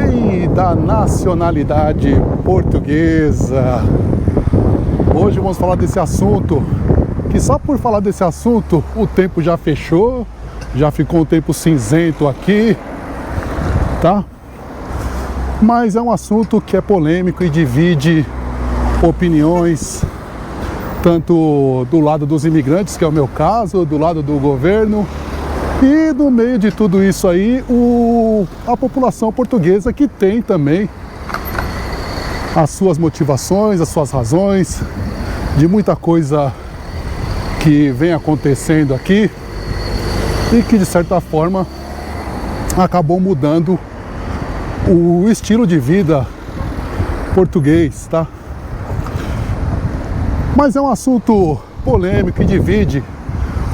Lei da nacionalidade portuguesa. Hoje vamos falar desse assunto, que só por falar desse assunto o tempo já fechou, já ficou um tempo cinzento aqui, tá? Mas é um assunto que é polêmico e divide opiniões, tanto do lado dos imigrantes, que é o meu caso, do lado do governo, e no meio de tudo isso aí, a população portuguesa, que tem também as suas motivações, as suas razões, de muita coisa que vem acontecendo aqui e que de certa forma acabou mudando o estilo de vida português, tá? Mas é um assunto polêmico e divide,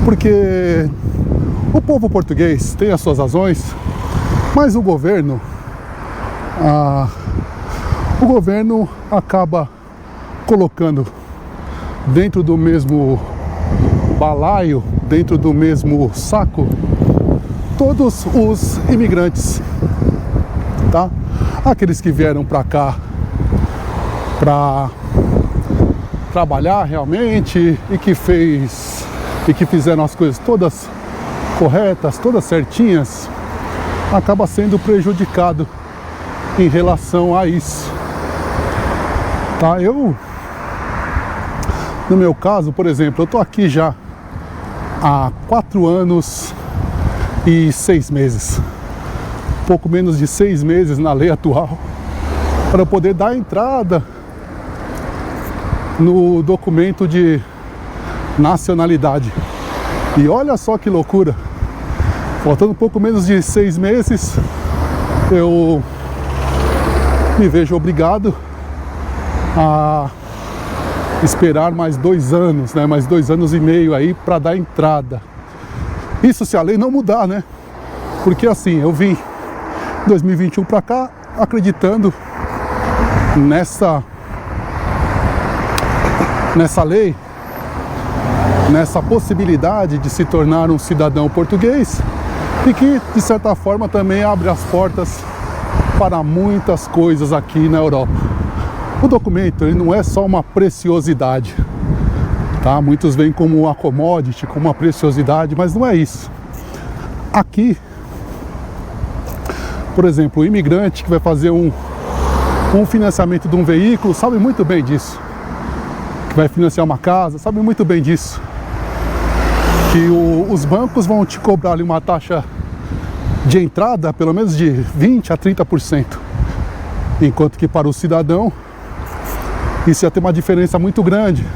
porque o povo português tem as suas razões, mas o governo acaba colocando dentro do mesmo balaio, dentro do mesmo saco, todos os imigrantes, tá? Aqueles que vieram para cá para trabalhar realmente e que fizeram as coisas todas corretas, todas certinhas, acaba sendo prejudicado em relação a isso, tá? No meu caso, por exemplo, eu tô aqui já há 4 anos e 6 meses, pouco menos de 6 meses na lei atual, para poder dar entrada no documento de nacionalidade. E olha só que loucura, faltando um pouco menos de 6 meses, eu me vejo obrigado a esperar mais 2 anos, né? Mais 2 anos e meio aí para dar entrada. Isso se a lei não mudar, né? Porque assim, eu vim em 2021 para cá acreditando nessa lei, nessa possibilidade de se tornar um cidadão português e que, de certa forma, também abre as portas para muitas coisas aqui na Europa. O documento, ele não é só uma preciosidade, tá? Muitos veem como uma commodity, como uma preciosidade, mas não é isso. Aqui, por exemplo, o imigrante que vai fazer um financiamento de um veículo sabe muito bem disso. Que vai financiar uma casa, sabe muito bem disso. Que os bancos vão te cobrar ali uma taxa de entrada, pelo menos de 20% a 30%. Enquanto que para o cidadão, isso ia ter uma diferença muito grande.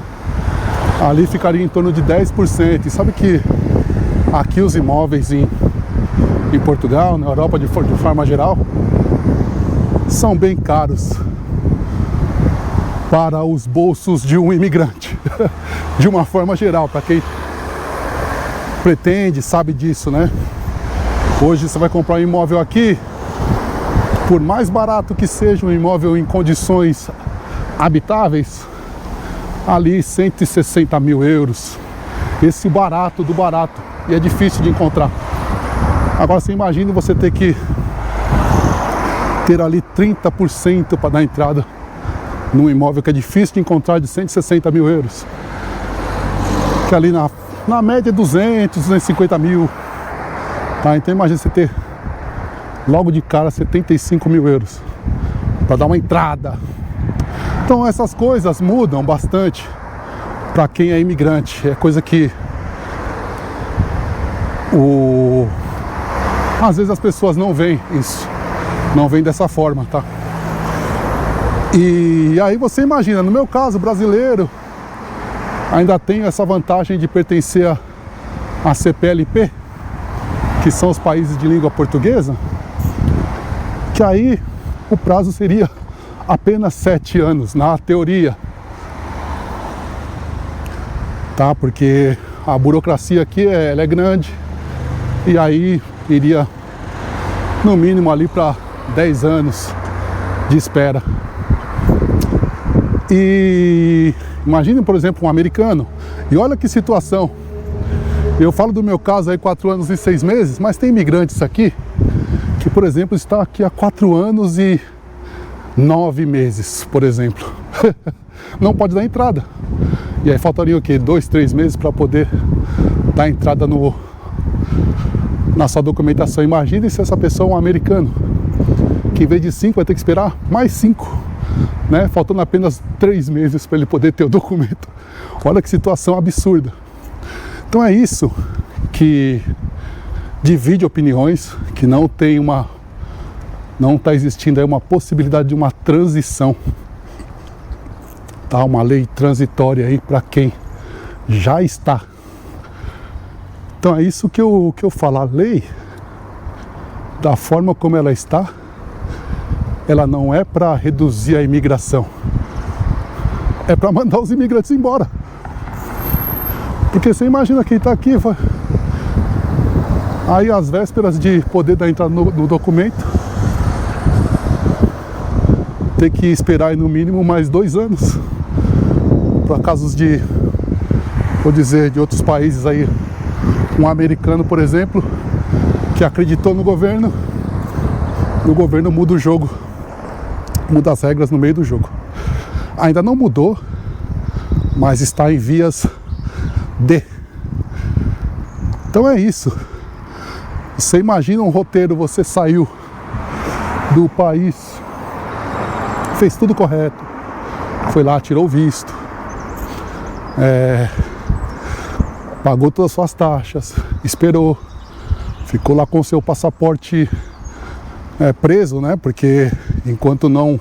Ali ficaria em torno de 10%. E sabe que aqui os imóveis em Portugal, na Europa de forma geral, são bem caros para os bolsos de um imigrante. De uma forma geral, para quem pretende, sabe disso, né? Hoje você vai comprar um imóvel aqui, por mais barato que seja um imóvel em condições habitáveis, ali 160 mil euros. Esse barato do barato, e é difícil de encontrar. Agora você imagina você ter que ter ali 30% para dar entrada num imóvel que é difícil de encontrar, de 160 mil euros. Que ali na média 200, 250 mil. Tá? Então imagina você ter logo de cara 75 mil euros para dar uma entrada. Então essas coisas mudam bastante para quem é imigrante. É coisa que às vezes as pessoas não veem isso, não veem dessa forma, tá? E aí você imagina, no meu caso, brasileiro, ainda tenho essa vantagem de pertencer à CPLP, que são os países de língua portuguesa, que aí o prazo seria apenas 7 anos, na teoria. Tá? Porque a burocracia aqui ela é grande, e aí iria no mínimo ali para 10 anos de espera. E imagine, por exemplo, um americano, e olha que situação. Eu falo do meu caso aí 4 anos e 6 meses, mas tem imigrantes aqui que que, por exemplo, está aqui há 4 anos e 9 meses, por exemplo, não pode dar entrada. E aí faltariam o quê? 2, 3 meses para poder dar entrada na sua documentação. Imagine se essa pessoa é um americano, que em vez de 5 vai ter que esperar mais 5, né? Faltando apenas 3 meses para ele poder ter o documento. Olha que situação absurda. Então é isso que divide opiniões, que não está existindo aí uma possibilidade de uma transição, tá? Uma lei transitória aí para quem já está. Então é isso que eu falo. A lei, da forma como ela está, ela não é para reduzir a imigração, é para mandar os imigrantes embora. Porque você imagina quem está aqui, aí às vésperas de poder dar entrada no documento, ter que esperar aí no mínimo mais 2 anos, para casos de, vou dizer, de outros países aí, um americano, por exemplo, que acreditou no governo muda o jogo, muda as regras no meio do jogo. Ainda não mudou, mas está em vias de. Então é isso. Você imagina um roteiro, você saiu do país, fez tudo correto, foi lá, tirou o visto, pagou todas as suas taxas, esperou, ficou lá com o seu passaporte preso, né? Porque enquanto não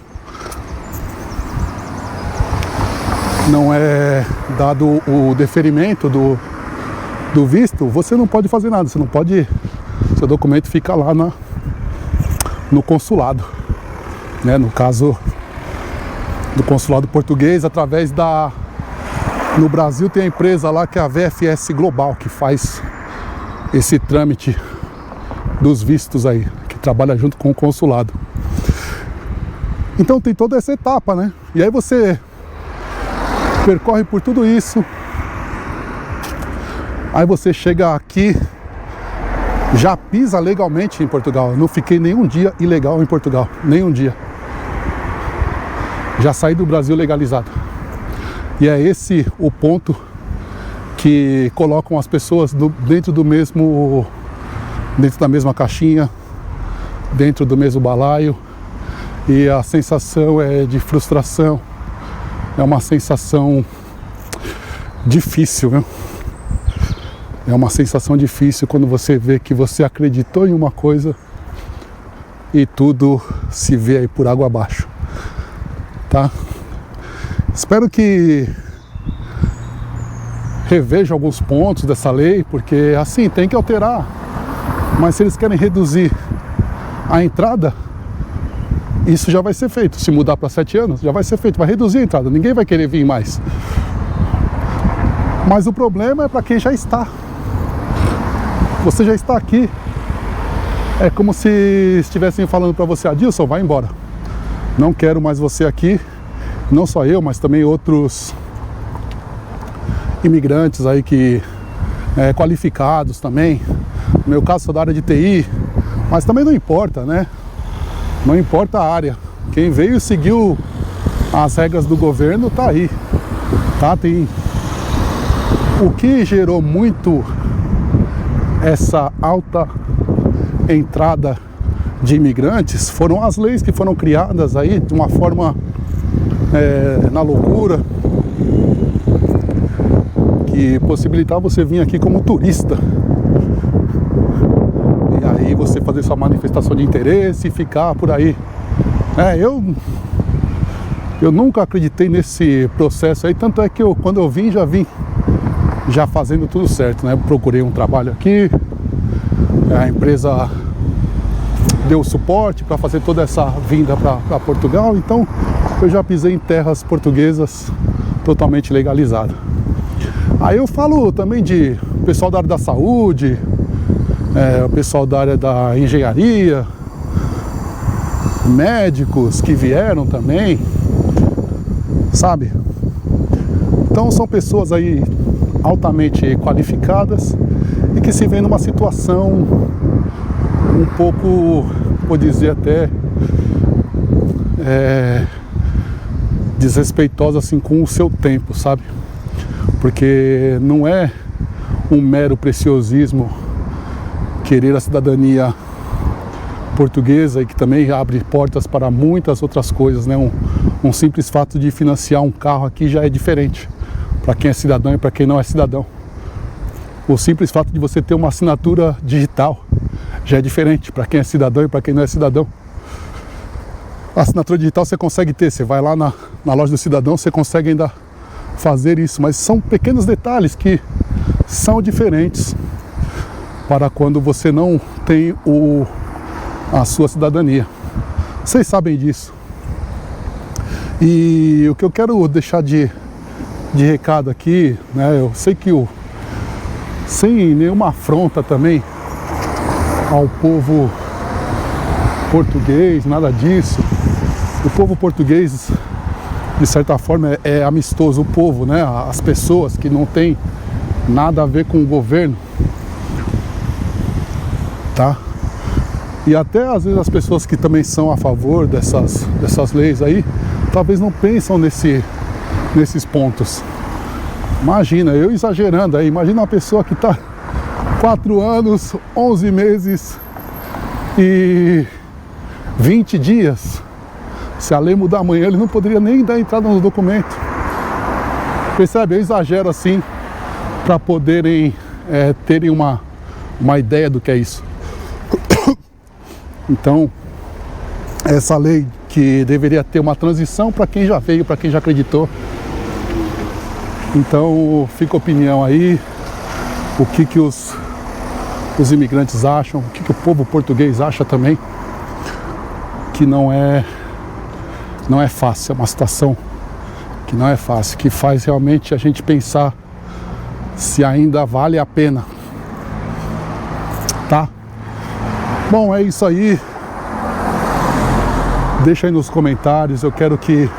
é dado o deferimento do visto, você não pode fazer nada, você não pode, seu documento fica lá no consulado, né? No caso do consulado português, através no Brasil tem a empresa lá que é a VFS Global, que faz esse trâmite dos vistos aí, que trabalha junto com o consulado. Então tem toda essa etapa, né? E aí você percorre por tudo isso, aí você chega aqui, já pisa legalmente em Portugal. Eu não fiquei nenhum dia ilegal em Portugal, nenhum dia. Já saí do Brasil legalizado. E é esse o ponto que colocam as pessoas dentro da mesma caixinha, dentro do mesmo balaio, e a sensação é de frustração, é uma sensação difícil, viu? É uma sensação difícil quando você vê que você acreditou em uma coisa e tudo se vê aí por água abaixo, tá? Espero que reveja alguns pontos dessa lei, porque assim, tem que alterar. Mas se eles querem reduzir a entrada, isso já vai ser feito. Se mudar para 7 anos, já vai ser feito, vai reduzir a entrada, ninguém vai querer vir mais. Mas o problema é para quem já está. Você já está aqui. É como se estivessem falando para você: Adilson, vai embora, não quero mais você aqui. Não só eu, mas também outros imigrantes aí que qualificados também. No meu caso, sou da área de TI, mas também não importa, né? Não importa a área. Quem veio e seguiu as regras do governo tá aí, tá? Tem o que gerou muito essa alta entrada de imigrantes foram as leis que foram criadas aí de uma forma na loucura, que possibilitava você vir aqui como turista e aí você fazer sua manifestação de interesse e ficar por aí. Eu nunca acreditei nesse processo aí, tanto é que quando eu vim já fazendo tudo certo, né? Procurei um trabalho aqui, a empresa deu suporte para fazer toda essa vinda para Portugal, então eu já pisei em terras portuguesas totalmente legalizado. Aí eu falo também de pessoal da área da saúde, o pessoal da área da engenharia, médicos que vieram também, sabe? Então são pessoas aí altamente qualificadas e que se veem numa situação um pouco vou dizer até desrespeitosa assim com o seu tempo, sabe? Porque não é um mero preciosismo querer a cidadania portuguesa, e que também abre portas para muitas outras coisas, né? Um simples fato de financiar um carro aqui já é diferente para quem é cidadão e para quem não é cidadão. O simples fato de você ter uma assinatura digital já é diferente para quem é cidadão e para quem não é cidadão. A assinatura digital você consegue ter, você vai lá na loja do cidadão, você consegue ainda fazer isso, mas são pequenos detalhes que são diferentes para quando você não tem a sua cidadania. Vocês sabem disso. E o que eu quero deixar de recado aqui, né, eu sei que sem nenhuma afronta também ao povo português, nada disso. O povo português, de certa forma, é amistoso. O povo, né, as pessoas que não tem nada a ver com o governo, tá? E até às vezes as pessoas que também são a favor dessas leis aí, talvez não pensam nesses pontos. Imagina, eu exagerando aí, imagina uma pessoa que está 4 anos, 11 meses e 20 dias. Se a lei mudar amanhã, ele não poderia nem dar entrada no documento. Percebe? Eu exagero assim para poderem terem uma ideia do que é isso. Então, essa lei que deveria ter uma transição para quem já veio, para quem já acreditou. Então, fica a opinião aí, o que os imigrantes acham, o que o povo português acha também, que não é fácil, é uma situação que não é fácil, que faz realmente a gente pensar se ainda vale a pena, tá? Bom, é isso aí. Deixa aí nos comentários, eu quero que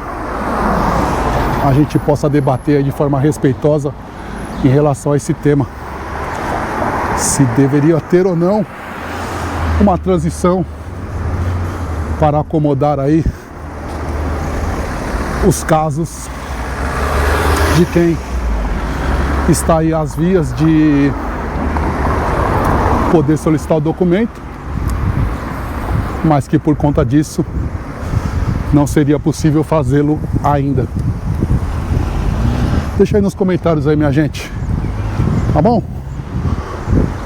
a gente possa debater de forma respeitosa em relação a esse tema. Se deveria ter ou não uma transição para acomodar aí os casos de quem está aí às vias de poder solicitar o documento, mas que por conta disso não seria possível fazê-lo ainda. Deixa aí nos comentários aí, minha gente, tá bom?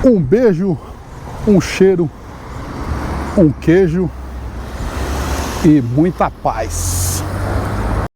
Um beijo, um cheiro, um queijo e muita paz.